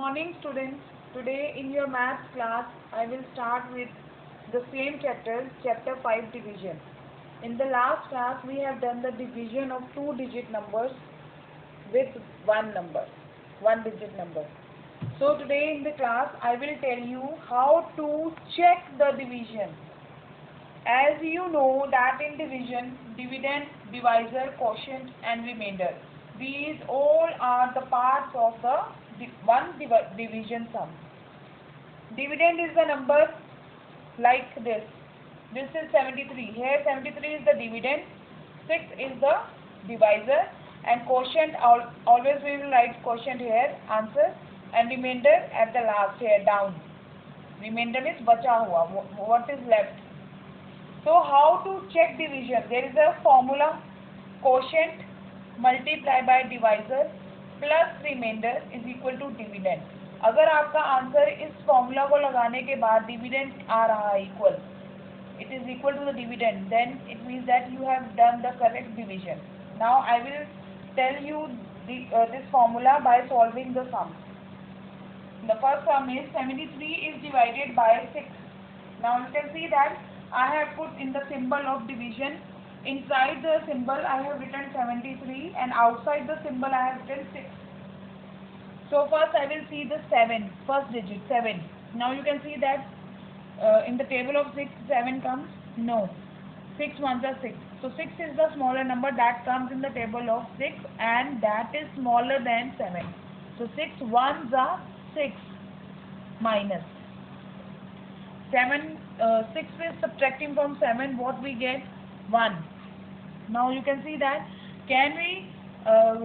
morning, students. Today in your maths class, I will start with the same chapter, chapter 5 division. In the last class, we have done the division of two-digit numbers with one-digit number. So today in the class, I will tell you how to check the division. As you know that in division, dividend, divisor, quotient and remainder. These all are the parts of the division sum. Dividend is the number like this. This is 73. Here 73 is the dividend, 6 is the divisor, and quotient, always we will write quotient here, answer, and remainder at the last here down. Remainder is bacha hua, what is left. So how to check division? There is a formula, quotient multiply by divisor plus remainder is equal to dividend. अगर आपका answer इस formula को लगाने के बाद dividend आ रहा है equal, it is equal to the dividend, then it means that you have done the correct division. Now I will tell you this formula by solving the sum. The first sum is 73 is divided by 6. Now you can see that I have put in the symbol of division. Inside the symbol I have written 73 and outside the symbol I have written 6. So first I will see the 7, first digit 7. Now you can see that in the table of 6, 7 comes? No. 6 ones are 6. So 6 is the smaller number that comes in the table of 6 and that is smaller than 7. So 6 ones are 6 minus 7. 6 is subtracting from 7, what we get? 1. Now you can see that, can we,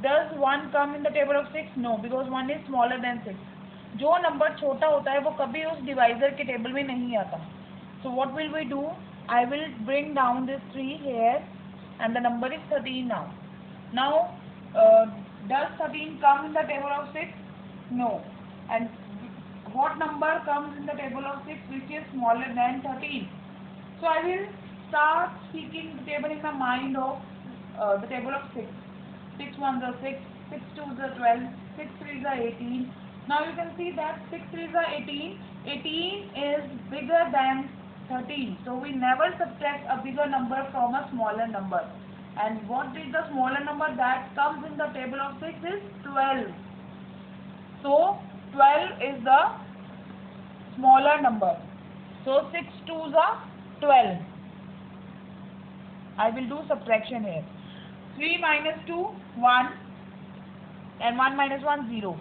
does 1 come in the table of 6? No, because 1 is smaller than 6. जो number छोटा होता है वो कभी उस divisor के table में नहीं आता. So what will we do? I will bring down this 3 here and the number is 13 now. Now does 13 come in the table of 6? No. And what number comes in the table of 6 which is smaller than 13? So I will start speaking the table in the mind of the table of 6. 6 ones are 6, 6 twos are 12, 6 threes are 18. Now you can see that 6 threes are 18. 18 is bigger than 13. So we never subtract a bigger number from a smaller number. And what is the smaller number that comes in the table of 6 is 12. So 12 is the smaller number. So 6 twos are 12. I will do subtraction here. 3 minus 2, 1 and 1 minus 1, 0.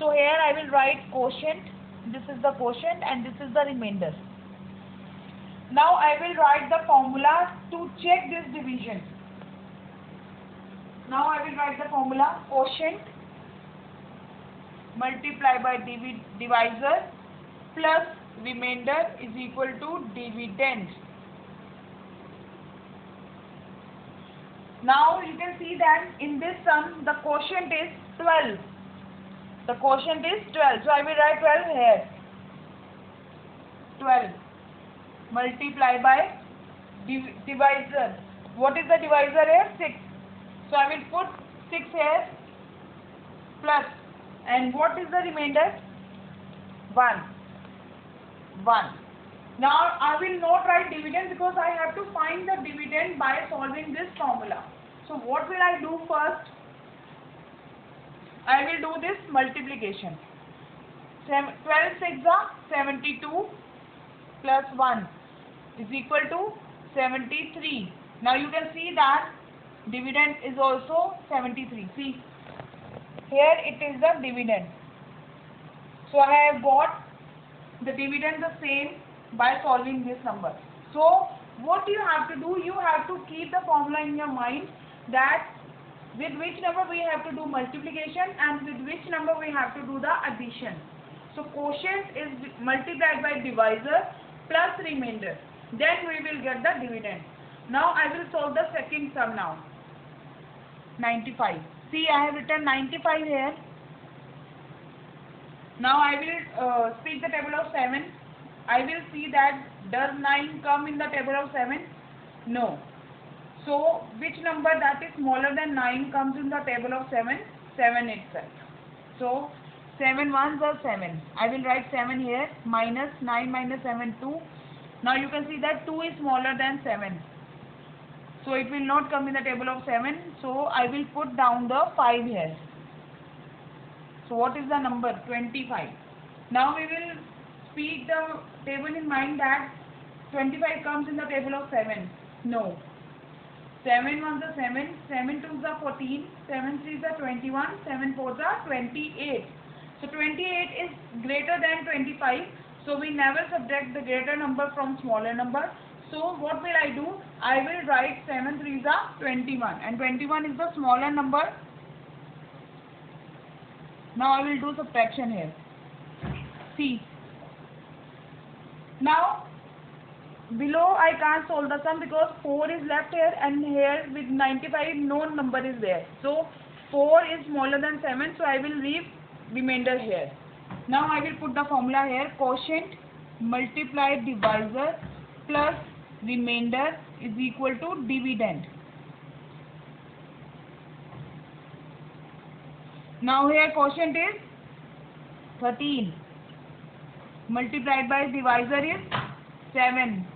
So here I will write quotient. This is the quotient and this is the remainder. Now I will write the formula to check this division. Now I will write the formula, quotient multiply by divisor plus remainder is equal to dividend. Now you can see that in this sum the quotient is 12. The quotient is 12. So I will write 12 here. 12 multiply by divisor. What is the divisor here? 6. So I will put 6 here plus. And what is the remainder? 1. 1. Now I will not write dividend because I have to find the dividend by solving this formula. So what will I do first? I will do this multiplication. 12 6 are 72 plus 1 is equal to 73. Now you can see that dividend is also 73. See, here it is the dividend. So I have got the dividend the same by solving this number. So what you have to do, you have to keep the formula in your mind that with which number we have to do multiplication and with which number we have to do the addition. So quotient is multiplied by divisor plus remainder. Then we will get the dividend. Now I will solve the second sum now. 95. See, I have written 95 here. Now I will speak the table of 7. I will see that does 9 come in the table of 7? No. So which number that is smaller than 9 comes in the table of 7? 7 itself. So 7 ones are 7. I will write 7 here. Minus 9 minus 7, 2. Now you can see that 2 is smaller than 7. So it will not come in the table of 7. So I will put down the 5 here. So what is the number? 25. Now we will speak the table in mind that 25 comes in the table of 7. No. 7 ones are 7, 7 twos are 14, 7 threes are 21, 7 fours are 28. So 28 is greater than 25. So we never subtract the greater number from smaller number. So what will I do? I will write 7 threes are 21 and 21 is the smaller number. Now I will do subtraction here. See. Now below I can't solve the sum because 4 is left here and here with 95 no number is there. So 4 is smaller than 7, so I will leave remainder here. Now I will put the formula here. Quotient multiply divisor plus remainder is equal to dividend. Now here quotient is 13 multiplied by divisor is 7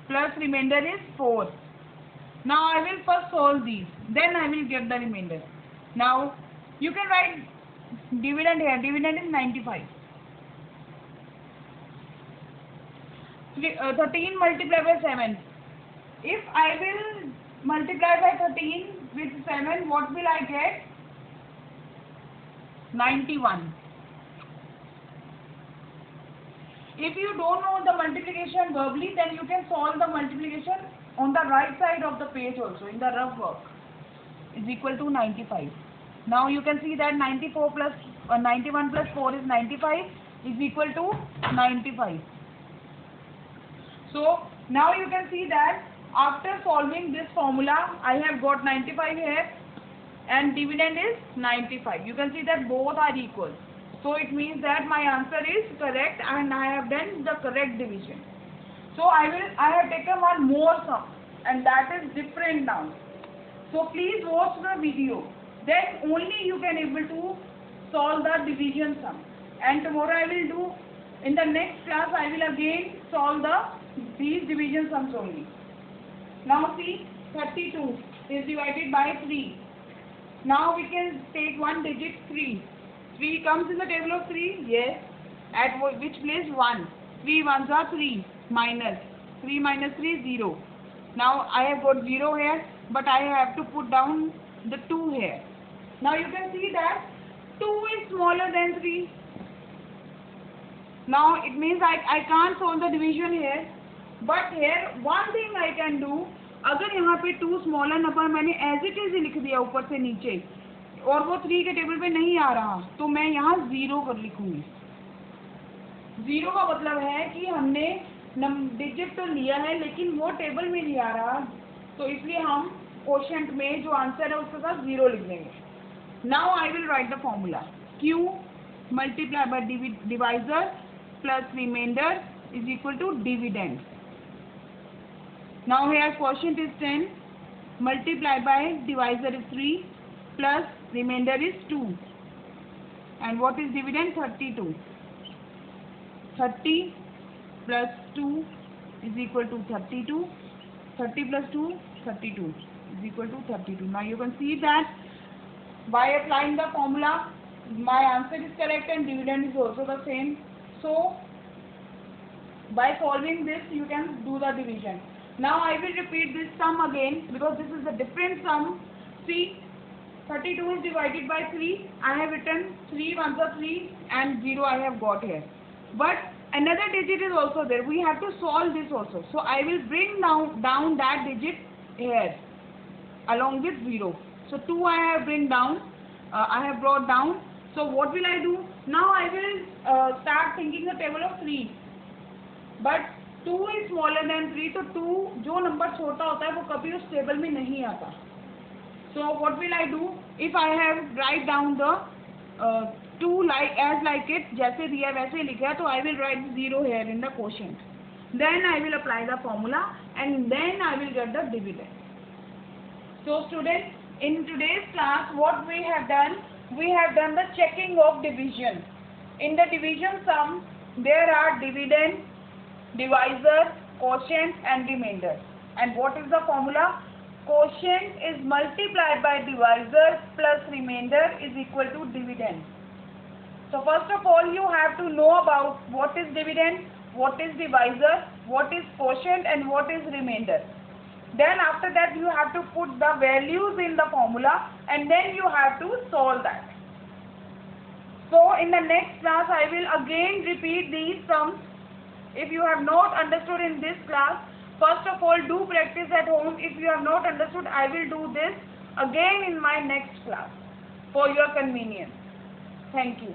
plus remainder is 4. Now I will first solve these, then I will get the remainder. Now you can write dividend here. Dividend is 95. 13 multiplied by 7. If I will multiply by 13 with 7, what will I get? 91. If you don't know the multiplication verbally, then you can solve the multiplication on the right side of the page also in the rough work. Is equal to 95. Now you can see that 94 plus 91 plus 4 is 95 is equal to 95. So now you can see that after solving this formula, I have got 95 here and dividend is 95. You can see that both are equal. So it means that my answer is correct and I have done the correct division. So I have taken one more sum and that is different now. So please watch the video. Then only you can able to solve the division sum. And tomorrow I will do, in the next class I will again solve these division sums only. Now see, 32 is divided by 3. Now we can take one digit 3. 3 comes in the table of 3? Yes. At which place? 1. 3 ones are 3. Minus. 3 minus 3, 0. Now I have got 0 here, but I have to put down the 2 here. Now you can see that 2 is smaller than 3. Now it means I can't solve the division here. But here one thing I can do, अगर यहाँ पे 2 smaller number मैंने as it is लिख दिया ऊपर से नीचे और वो 3 के टेबल पे नहीं आ रहा, तो मैं यहाँ 0 कर लिखूंगी. 0 का मतलब है कि हमने डिजिट तो लिया है लेकिन वो टेबल में नहीं आ रहा, तो इसलिए हम क्वोशंट में जो आंसर है उसके साथ 0 लिख देंगे. Now I will write the formula. Q multiply by divisor plus remainder is equal to dividend. Now here quotient is 10 multiplied by divisor is 3 plus remainder is 2 and what is dividend? 32. 30 plus 2 is equal to 32. 30 plus 2 32 is equal to 32. Now you can see that by applying the formula my answer is correct and dividend is also the same. So by solving this you can do the division. Now I will repeat this sum again because this is a different sum. See, 32 is divided by 3. I have written 3 ones are 3 and 0 I have got here. But another digit is also there. We have to solve this also. So I will bring down that digit here along with 0. So 2 I have I have brought down. So what will I do? Now I will start thinking the table of 3. But 2 is smaller than 3, तो 2 जो number छोटा होता है वो कभी उस table में नहीं आता. So what will I do? If I have write down the 2 like it जैसे दिया वैसे लिखा है, तो I will write 0 here in the quotient. Then I will apply the formula and then I will get the dividend. So students, in today's class what we have done, we have done the checking of division. In the division sum, there are dividend, divisor, quotient and remainder. And what is the formula? Quotient is multiplied by divisor plus remainder is equal to dividend. So first of all, you have to know about what is dividend, what is divisor, what is quotient and what is remainder. Then after that you have to put the values in the formula and then you have to solve that. So in the next class I will again repeat these sums. If you have not understood in this class, first of all do practice at home. If you have not understood, I will do this again in my next class for your convenience. Thank you.